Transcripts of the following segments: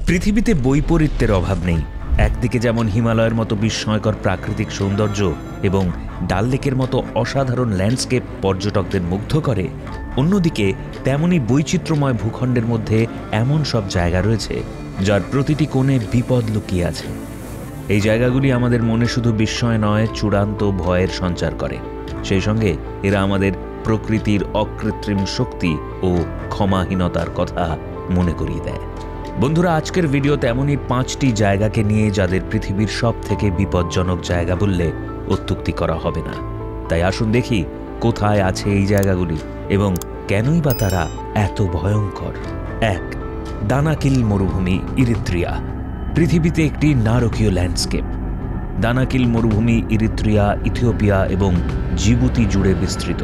পৃথিবীতে বৈপরীত্যের অভাব নেই। একদিকে যেমন হিমালয়ের মতো বিস্ময়কর প্রাকৃতিক সৌন্দর্য এবং ডাল লেকের মতো অসাধারণ ল্যান্ডস্কেপ পর্যটকদের মুগ্ধ করে, অন্যদিকে তেমনই বৈচিত্র্যময় ভূখণ্ডের মধ্যে এমন সব জায়গা রয়েছে যার প্রতিটি কোণে বিপদ লুকিয়ে আছে। এই জায়গাগুলি আমাদের মনে শুধু বিস্ময় নয়, চূড়ান্ত ভয়ের সঞ্চার করে। সেই সঙ্গে এরা আমাদের প্রকৃতির অকৃত্রিম শক্তি ও ক্ষমাহীনতার কথা মনে করিয়ে দেয়। বন্ধুরা, আজকের ভিডিওতে এমনই 5টি জায়গাকে নিয়ে যাদের পৃথিবীর সব থেকে বিপজ্জনক জায়গা বললে অত্যুক্তি করা হবে না। তাই আসুন দেখি কোথায় আছে এই জায়গাগুলি এবং কেনই বা তারা এত ভয়ঙ্কর। 1. দানাকিল মরুভূমি, ইরিত্রিয়া। পৃথিবীতে একটি নারকীয় ল্যান্ডস্কেপ। দানাকিল মরুভূমি ইরিত্রিয়া, ইথিওপিয়া এবং জিবুতি জুড়ে বিস্তৃত।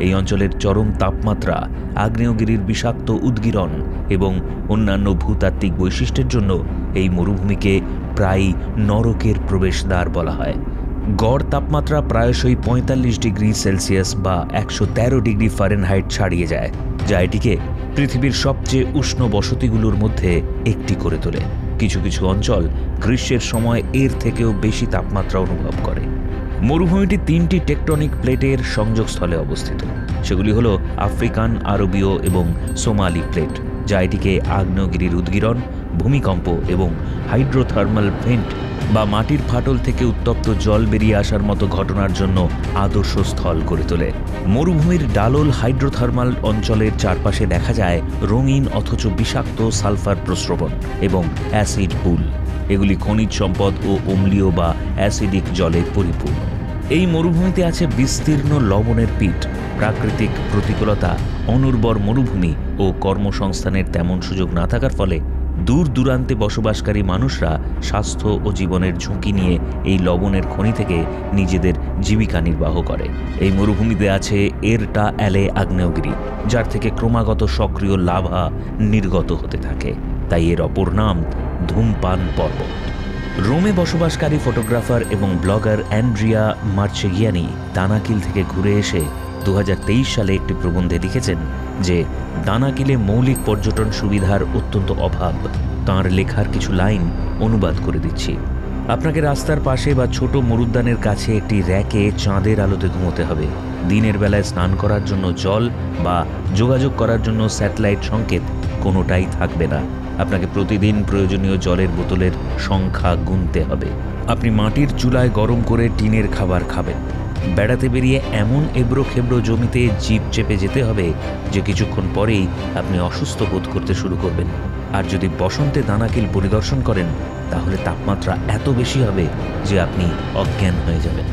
এই অঞ্চলের চরম তাপমাত্রা, আগ্নেয়গিরির বিষাক্ত উদগীরণ এবং অন্যান্য ভূতাত্ত্বিক বৈশিষ্ট্যের জন্য এই মরুভূমিকে প্রায়ই নরকের প্রবেশদ্বার বলা হয়। গড় তাপমাত্রা প্রায়শই 45 ডিগ্রি সেলসিয়াস বা 113 ডিগ্রি ফারেনহাইট ছাড়িয়ে যায়, যা এটিকে পৃথিবীর সবচেয়ে উষ্ণ বসতিগুলোর মধ্যে একটি করে তোলে। কিছু কিছু অঞ্চল গ্রীষ্মের সময় এর থেকেও বেশি তাপমাত্রা অনুভব করে। মরুভূমিটি 3টি টেকটনিক প্লেটের সংযোগস্থলে অবস্থিত। সেগুলি হল আফ্রিকান, আরবীয় এবং সোমালি প্লেট, যা এটিকে আগ্নেয়গিরির উদগীরণ, ভূমিকম্প এবং হাইড্রোথার্মাল ভেন্ট বা মাটির ফাটল থেকে উত্তপ্ত জল বেরিয়ে আসার মতো ঘটনার জন্য আদর্শ স্থল করে তোলে। মরুভূমির ডালোল হাইড্রোথার্মাল অঞ্চলের চারপাশে দেখা যায় রঙিন অথচ বিষাক্ত সালফার প্রস্রবণ এবং অ্যাসিড পুল। এগুলি খনিজ সম্পদ ও অম্লীয় বা অ্যাসিডিক জলে পরিপূর্ণ। এই মরুভূমিতে আছে বিস্তীর্ণ লবণের পিঠ, প্রাকৃতিক প্রতিকূলতা, অনুর্বর মরুভূমি ও কর্মসংস্থানের তেমন সুযোগ না থাকার ফলে দূর দূরান্তে বসবাসকারী মানুষরা স্বাস্থ্য ও জীবনের ঝুঁকি নিয়ে এই লবণের খনি থেকে নিজেদের জীবিকা নির্বাহ করে। এই মরুভূমিতে আছে এরটা অ্যালে আগ্নেয়গিরি, যার থেকে ক্রমাগত সক্রিয় লাভা নির্গত হতে থাকে। তাই এর অপর নাম ধূমপান পর্বত। রোমে বসবাসকারী ফটোগ্রাফার এবং ব্লগার অ্যান্ড্রিয়া মার্চেগিয়ানি দানাকিল থেকে ঘুরে এসে 2023 সালে একটি প্রবন্ধে লিখেছেন যে দানাকিলে মৌলিক পর্যটন সুবিধার অত্যন্ত অভাব। তাঁর লেখার কিছু লাইন অনুবাদ করে দিচ্ছি। আপনাকে রাস্তার পাশে বা ছোট মরুদ্যানের কাছে একটি র্যাকে চাঁদের আলোতে ঘুমোতে হবে। দিনের বেলায় স্নান করার জন্য জল বা যোগাযোগ করার জন্য স্যাটেলাইট সংকেত কোনোটাই থাকবে না। আপনাকে প্রতিদিন প্রয়োজনীয় জলের বোতলের সংখ্যা গুনতে হবে। আপনি মাটির চুলায় গরম করে টিনের খাবার খাবেন। বেড়াতে বেরিয়ে এমন এবড়ো খেবড়ো জমিতে জিপ চেপে যেতে হবে যে কিছুক্ষণ পরেই আপনি অসুস্থ বোধ করতে শুরু করবেন। আর যদি বসন্তে দানাকিল পরিদর্শন করেন তাহলে তাপমাত্রা এত বেশি হবে যে আপনি অজ্ঞান হয়ে যাবেন।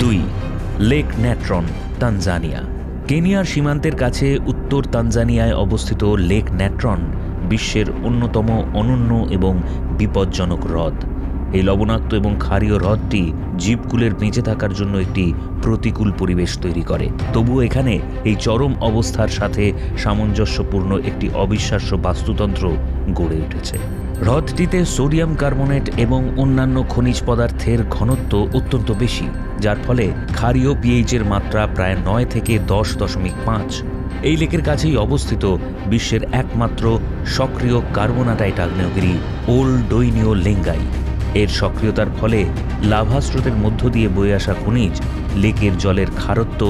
2. Lake Natron, Tanzania. কেনিয়ার সীমান্তের কাছে উত্তর তানজানিয়ায় অবস্থিত লেক ন্যাট্রন বিশ্বের অন্যতম অনন্য এবং বিপজ্জনক হ্রদ। এই লবণাক্ত এবং ক্ষারীয় হ্রদটি জীবকুলের বেঁচে থাকার জন্য একটি প্রতিকূল পরিবেশ তৈরি করে। তবুও এখানে এই চরম অবস্থার সাথে সামঞ্জস্যপূর্ণ একটি অবিশ্বাস্য বাস্তুতন্ত্র গড়ে উঠেছে। হ্রদটিতে সোডিয়াম কার্বনেট এবং অন্যান্য খনিজ পদার্থের ঘনত্ব অত্যন্ত বেশি, যার ফলে ক্ষারীয় পিএইচের মাত্রা প্রায় 9 থেকে 10.5। এই লেকের কাছেই অবস্থিত বিশ্বের একমাত্র সক্রিয় কার্বোনাটাইট আগ্নেয়গিরি ওল্ড ডোইনিও লেঙ্গাই। এর সক্রিয়তার ফলে লাভা স্রোতের মধ্য দিয়ে বয়ে আসা খনিজ লেকের জলের খারত্ব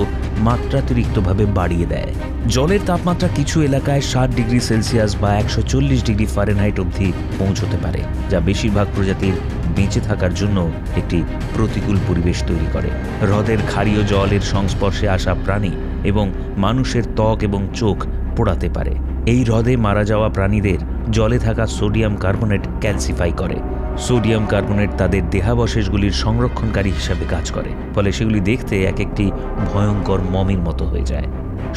মাত্রাতিরিক্তভাবে বাড়িয়ে দেয়। জলের তাপমাত্রা কিছু এলাকায় 60 ডিগ্রি সেলসিয়াস বা 140 ডিগ্রি ফারেনহাইট অবধি পৌঁছতে পারে, যা বেশিরভাগ প্রজাতির বেঁচে থাকার জন্য একটি প্রতিকূল পরিবেশ তৈরি করে। হ্রদের ক্ষারীয় জলের সংস্পর্শে আসা প্রাণী এবং মানুষের ত্বক এবং চোখ পোড়াতে পারে। এই হ্রদে মারা যাওয়া প্রাণীদের জলে থাকা সোডিয়াম কার্বনেট ক্যালসিফাই করে। সোডিয়াম কার্বনেট তাদের দেহাবশেষগুলির সংরক্ষণকারী হিসাবে কাজ করে, ফলে সেগুলি দেখতে এক একটি ভয়ঙ্কর মমির মতো হয়ে যায়।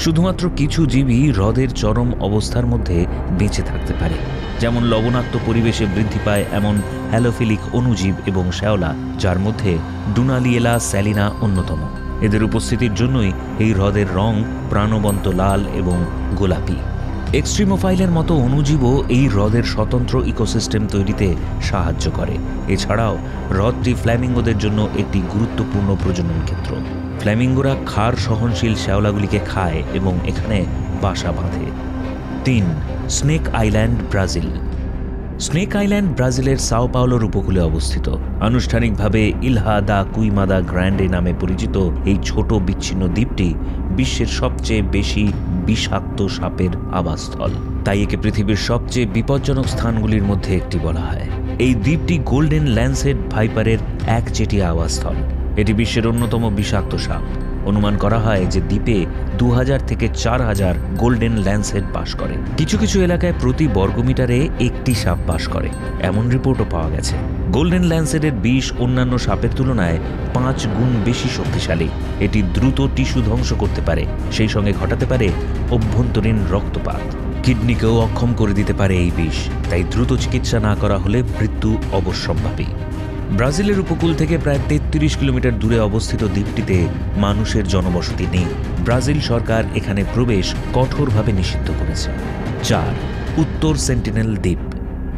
শুধুমাত্র কিছু জীবই হ্রদের চরম অবস্থার মধ্যে বেঁচে থাকতে পারে, যেমন লবণাক্ত পরিবেশে বৃদ্ধি পায় এমন হ্যালোফিলিক অণুজীব এবং শ্যাওলা, যার মধ্যে ডুনালিয়েলা স্যালিনা অন্যতম। এদের উপস্থিতির জন্যই এই হ্রদের রং প্রাণবন্ত লাল এবং গোলাপি। এক্সট্রিমোফাইলের মতো অণুজীবও এই হ্রদের স্বতন্ত্র ইকোসিস্টেম তৈরিতে সাহায্য করে। এছাড়াও হ্রদটি ফ্ল্যামিঙ্গোদের জন্য একটি গুরুত্বপূর্ণ প্রজনন ক্ষেত্র। ফ্ল্যামিঙ্গোরা ক্ষার সহনশীল শ্যাওলাগুলিকে খায় এবং এখানে বাসা বাঁধে। 3. Snake island, Brazil. Snake island ব্রাজিলের সাও পাওলোর উপকূলে অবস্থিত। আনুষ্ঠানিকভাবে ইলহা দা কুইমাদা গ্র্যান্ডে নামে পরিচিত এই ছোট বিচ্ছিন্ন দ্বীপটি বিশ্বের সবচেয়ে বেশি বিষাক্ত সাপের আবাসস্থল। তাই একে পৃথিবীর সবচেয়ে বিপজ্জনক স্থানগুলির মধ্যে একটি বলা হয়। এই দ্বীপটি গোল্ডেন ল্যান্সহেড ভাইপারের একচেটিয়া আবাসস্থল। এটি বিশ্বের অন্যতম বিষাক্ত সাপ। অনুমান করা হয় যে দ্বীপে 2000 থেকে 4000 গোল্ডেন ল্যান্সহেড বাস করে। কিছু কিছু এলাকায় প্রতি বর্গমিটারে একটি সাপ বাস করে, এমন রিপোর্টও পাওয়া গেছে। গোল্ডেন ল্যান্সহেডের বিষ অন্যান্য সাপের তুলনায় 5 গুণ বেশি শক্তিশালী। এটি দ্রুত টিস্যু ধ্বংস করতে পারে, সেই সঙ্গে ঘটাতে পারে অভ্যন্তরীণ রক্তপাত। কিডনিকেও অক্ষম করে দিতে পারে এই বিষ। তাই দ্রুত চিকিৎসা না করা হলে মৃত্যু অবশ্যম্ভাবী। ব্রাজিলের উপকূল থেকে প্রায় 33 কিলোমিটার দূরে অবস্থিত দ্বীপটিতে মানুষের জনবসতি নেই। ব্রাজিল সরকার এখানে প্রবেশ কঠোরভাবে নিষিদ্ধ করেছে। 4. উত্তর সেন্টিনেল দ্বীপ।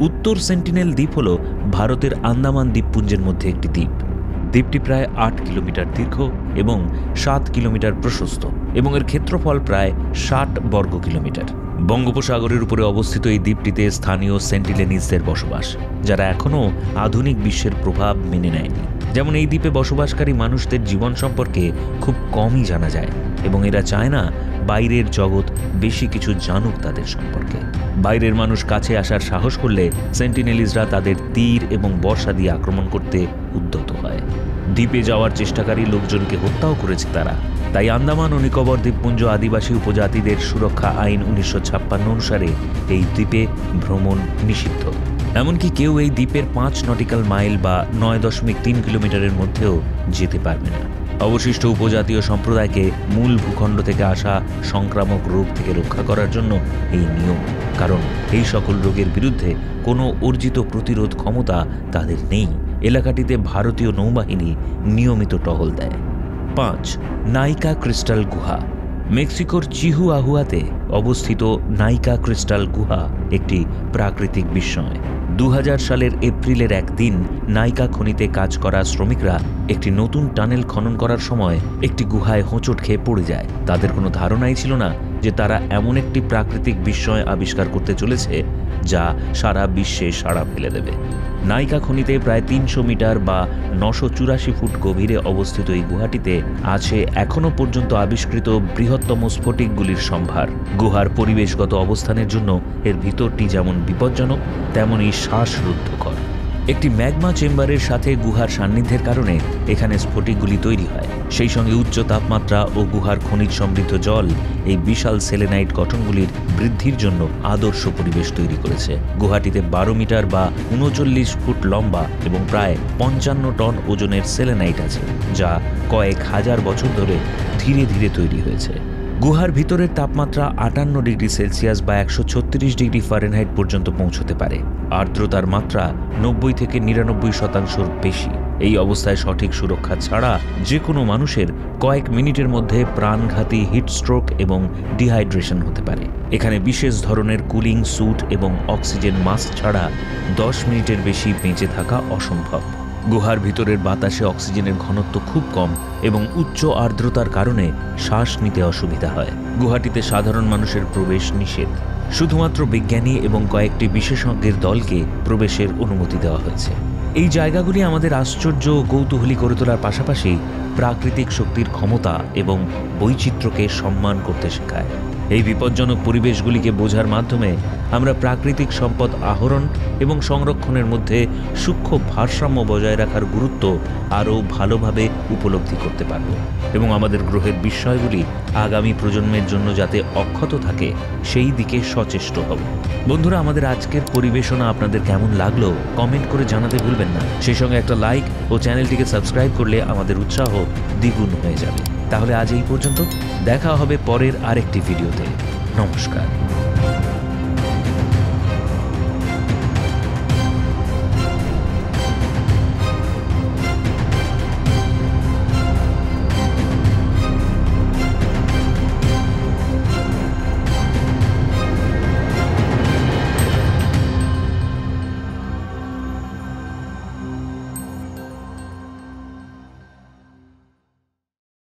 উত্তর সেন্টিনেল দ্বীপ হল ভারতের আন্দামান দ্বীপপুঞ্জের মধ্যে একটি দ্বীপ। দ্বীপটি প্রায় 8 কিলোমিটার দীর্ঘ এবং 7 কিলোমিটার প্রশস্ত এবং এর ক্ষেত্রফল প্রায় 60 বর্গ কিলোমিটার। বঙ্গোপসাগরের উপরে অবস্থিত এই দ্বীপটিতে স্থানীয় সেন্টিনেলিজদের বসবাস, যারা এখনও আধুনিক বিশ্বের প্রভাব মেনে নেয়নি। যেমন এই দ্বীপে বসবাসকারী মানুষদের জীবন সম্পর্কে খুব কমই জানা যায় এবং এরা চায় না বাইরের জগৎ বেশি কিছু জানুক তাদের সম্পর্কে। বাইরের মানুষ কাছে আসার সাহস করলে সেন্টিনেলিজরা তাদের তীর এবং বর্শা দিয়ে আক্রমণ করতে উদ্যত হয়। দ্বীপে যাওয়ার চেষ্টাকারী লোকজনকে হত্যাও করেছে তারা। তাই আন্দামান ও নিকোবর দ্বীপপুঞ্জ আদিবাসী উপজাতিদের সুরক্ষা আইন 1956 অনুসারে এই দ্বীপে ভ্রমণ নিষিদ্ধ। এমনকি কেউ এই দ্বীপের 5 নটিক্যাল মাইল বা 9.3 কিলোমিটারের মধ্যেও যেতে পারবে না। অবশিষ্ট উপজাতীয় সম্প্রদায়কে মূল ভূখণ্ড থেকে আসা সংক্রামক রোগ থেকে রক্ষা করার জন্য এই নিয়ম, কারণ এই সকল রোগের বিরুদ্ধে কোনো অর্জিত প্রতিরোধ ক্ষমতা তাদের নেই। এলাকাটিতে ভারতীয় নৌবাহিনী নিয়মিত টহল দেয়। 5. নাইকা ক্রিস্টাল গুহা। মেক্সিকোর চিহুয়াহুয়াতে অবস্থিত নাইকা ক্রিস্টাল গুহা একটি প্রাকৃতিক বিস্ময়। 2000 সালের এপ্রিলের একদিন নাইকা খনিতে কাজ করা শ্রমিকরা একটি নতুন টানেল খনন করার সময় একটি গুহায় হোঁচট খেয়ে পড়ে যায়। তাদের কোনো ধারণাই ছিল না যে তারা এমন একটি প্রাকৃতিক বিস্ময় আবিষ্কার করতে চলেছে যা সারা বিশ্বে সাড়া ফেলে দেবে। নাইকা খনিতে প্রায় 300 মিটার বা 984 ফুট গভীরে অবস্থিত এই গুহাটিতে আছে এখনও পর্যন্ত আবিষ্কৃত বৃহত্তম স্ফটিকগুলির সম্ভার। গুহার পরিবেশগত অবস্থানের জন্য এর ভিতরটি যেমন বিপজ্জনক তেমনই শ্বাসরুদ্ধকর। একটি ম্যাগমা চেম্বারের সাথে গুহার সান্নিধ্যের কারণে এখানে স্ফটিকগুলি তৈরি হয়। সেই সঙ্গে উচ্চ তাপমাত্রা ও গুহার খনিজ সমৃদ্ধ জল এই বিশাল সেলেনাইট গঠনগুলির বৃদ্ধির জন্য আদর্শ পরিবেশ তৈরি করেছে। গুহাটিতে 12 মিটার বা 39 ফুট লম্বা এবং প্রায় 55 টন ওজনের সেলেনাইট আছে, যা কয়েক হাজার বছর ধরে ধীরে ধীরে তৈরি হয়েছে। গুহার ভিতরের তাপমাত্রা 58 ডিগ্রি সেলসিয়াস বা 136 ডিগ্রি ফারেনহাইট পর্যন্ত পৌঁছতে পারে। আর্দ্রতার মাত্রা 90 থেকে 99% বেশি। এই অবস্থায় সঠিক সুরক্ষা ছাড়া যে কোনো মানুষের কয়েক মিনিটের মধ্যে প্রাণঘাতী হিটস্ট্রোক এবং ডিহাইড্রেশন হতে পারে। এখানে বিশেষ ধরনের কুলিং স্যুট এবং অক্সিজেন মাস্ক ছাড়া 10 মিনিটের বেশি বেঁচে থাকা অসম্ভব। গুহার ভিতরের বাতাসে অক্সিজেনের ঘনত্ব খুব কম এবং উচ্চ আর্দ্রতার কারণে শ্বাস নিতে অসুবিধা হয়। গুহাটিতে সাধারণ মানুষের প্রবেশ নিষেধ। শুধুমাত্র বিজ্ঞানী এবং কয়েকটি বিশেষজ্ঞের দলকে প্রবেশের অনুমতি দেওয়া হয়েছে। এই জায়গাগুলি আমাদের আশ্চর্য ও কৌতূহলী করে তোলার পাশাপাশি প্রাকৃতিক শক্তির ক্ষমতা এবং বৈচিত্র্যকে সম্মান করতে শেখায়। এই বিপজ্জনক পরিবেশগুলিকে বোঝার মাধ্যমে আমরা প্রাকৃতিক সম্পদ আহরণ এবং সংরক্ষণের মধ্যে সূক্ষ্ম ভারসাম্য বজায় রাখার গুরুত্ব আরও ভালোভাবে উপলব্ধি করতে পারব এবং আমাদের গ্রহের বিস্ময়গুলি আগামী প্রজন্মের জন্য যাতে অক্ষত থাকে সেই দিকে সচেষ্ট হব। বন্ধুরা, আমাদের আজকের পরিবেশনা আপনাদের কেমন লাগলো কমেন্ট করে জানাতে ভুলবেন না। সেই সঙ্গে একটা লাইক ও চ্যানেলটিকে সাবস্ক্রাইব করলে আমাদের উৎসাহ দ্বিগুণ হয়ে যাবে। তাহলে আজ এই পর্যন্ত, দেখা হবে পরের আরেকটি ভিডিওতে। নমস্কার।